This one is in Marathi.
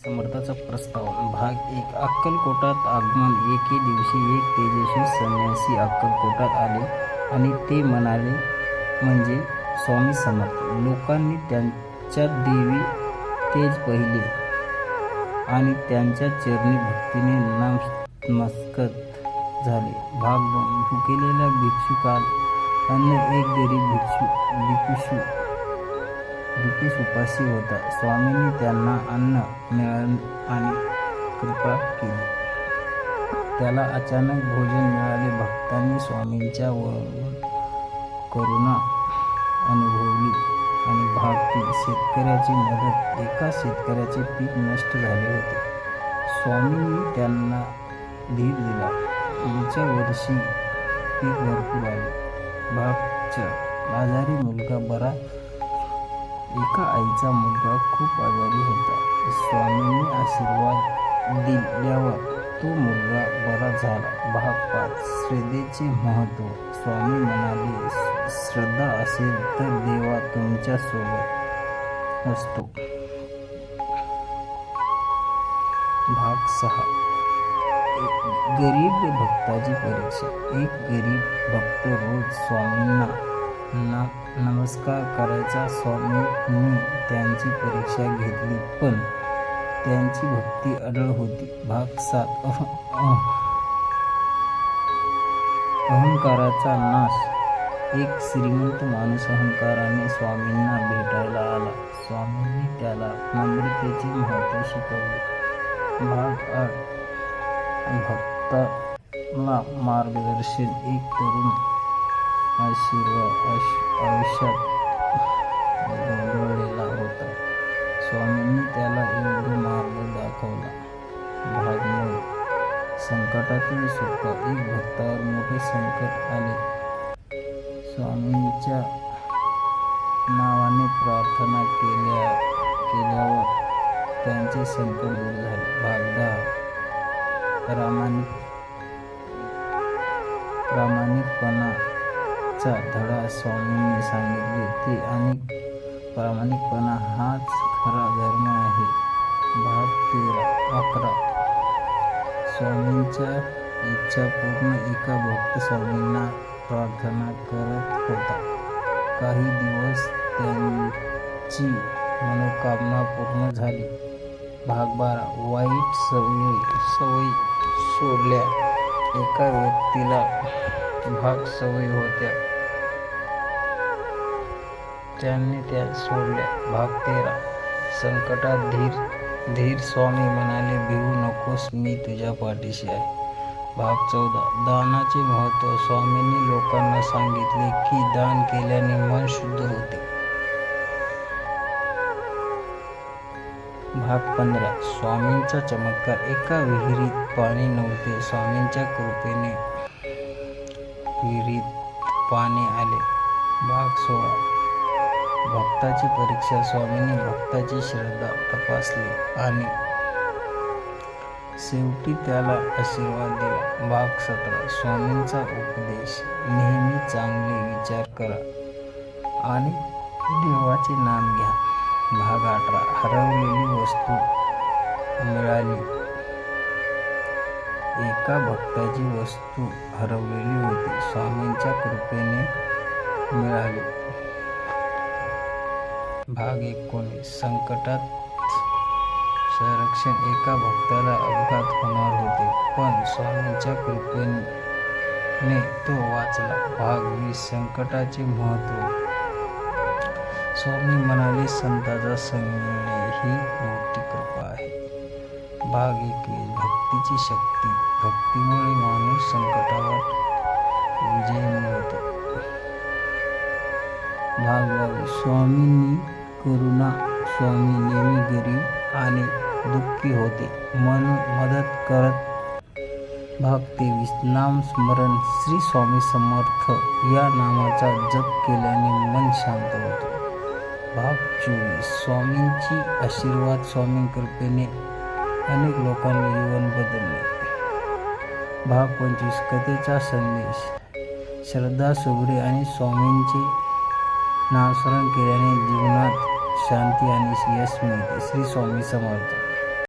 समर्थाचा प्रस्ताव भाग 1 अक्कलकोटात आगमन. एके दिवशी एक तेजस्वी संन्यासी अक्कलकोटात आले आणि ते म्हणाले म्हणजे स्वामी समर्थ. लोकांनी त्यांच्यात दैवी तेज पाहिले आणि त्यांच्या चरणी भक्तीने नतमस्तक झाले. भाग 2 भुकेलेला भिक्षुकाला अन्न. एक गरीब भिक्षू उपाशी होता. स्वामींनी त्यांना अन्न मिळालं आणि कृपा केली. त्याला अचानक भोजन मिळाले. भक्तांनी स्वामींच्या वरून करुणा अनुभवली आणि भाग 3 शेतकऱ्याची मदत. एका शेतकऱ्याचे पीक नष्ट झाले होते. स्वामींनी त्यांना धीर दिला. पुढच्या वर्षी पीक भरपूर आले. भाग 4 आजारी मुलगा बरा. एका आईचा मुलगा खूप आजारी होता. स्वामींनी आशीर्वाद दिल्यावर तो मुलगा बरा झाला. भाग 5 श्रद्धेचे महत्त्व. स्वामी म्हणाले, श्रद्धा असेल तर देव तुमच्या सोबत असतो. भाग 6 गरीब भक्ताची परीक्षा. एक गरीब भक्त रोज स्वामींना नमस्कार करायचा. स्वामींनी त्यांची परीक्षा घेतली पण त्यांची भक्ती अढळ होती. भाग 7 अहंकाराचा नाश. एक श्रीमंत माणूस अहंकाराने स्वामींना भेटायला आला. स्वामींनी त्याला नम्रतेचे महत्त्व शिकवले. भाग 8 भक्ताला मार्गदर्शन. एक तरुण आयुष्यात गोंधळलेला होता. स्वामींनी त्याला योग्य मार्ग दाखवला. भाग 9 संकटातून सुटका. एक भक्तावर मोठे संकट आले. स्वामींच्या नावाने प्रार्थना केल्यावर त्यांचे संकट दूर झाले. भाग 10 प्रामाणिकपणाचा धडा. स्वामींनी सांगितले ते आणि प्रामाणिकपणा हाच खरा धर्म आहे. भाग 11 स्वामींच्या इच्छा पूर्ण. एका भक्त स्वामींना प्रार्थना करत होता. काही दिवस त्यांची मनोकामना पूर्ण झाली. भाग 12 वाईट सवयी सोडल्या. एका व्यक्तीला भाग सवयी होत्या. त्यांनी त्या सोडल्या. भाग 13 संकटात धीर. स्वामी म्हणाले, भिवू नकोस, मी तुझ्या पाठीशी आहे. भाग 14 दानाचे महत्त्व. स्वामींनी लोकांना सांगितले की दान केल्याने मन शुद्ध होते. भाग 15 स्वामींचा चमत्कार. एका विहिरीत पाणी नव्हते. स्वामींच्या कृपेने विहिरीत पाणी आले. भाग 16 भक्ताची परीक्षा. स्वामींनी भक्ताची श्रद्धा तपासली आणि शेवटी त्याला आशीर्वाद दिला. भाग 17 स्वामींचा उपदेश. नेहमी चांगले विचार करा आणि देवाचे नाम घ्या. भाग 18 हरवलेली वस्तू मिळाली. एका भक्ताची वस्तू हरवलेली होती. स्वामींच्या कृपेने मिळाली. भाग 19 संकटात संरक्षण. एका भक्ताला अपघात होणार होते पण स्वामींच्या कृपेने तो वाचला. भाग 20 संकटाचे महत्त्व. स्वामी म्हणाले, संतांचा संग मिळणे ही मोठी कृपा आहे. भाग 21 भक्तीची शक्ती. भक्तीमुळे माणूस संकटावर विजय मिळवतो. भाग 22 स्वामींनी करुणा. स्वामी नेहमी गरीब आणि दुःखी होते म्हणून मदत करत. भाग 23 नाम स्मरण. श्री स्वामी समर्थ या नामाचा जप केल्याने मन शांत होते. भाग 24 स्वामींची आशीर्वाद. स्वामी कृपेने अनेक लोकांचे जीवन बदलले. भाग 25 कथेचा संदेश. श्रद्धा सुगडी आणि स्वामींचे नामस्मरण केल्याने जीवनात शांती आणि यश मिळते. श्री स्वामी समर्थ.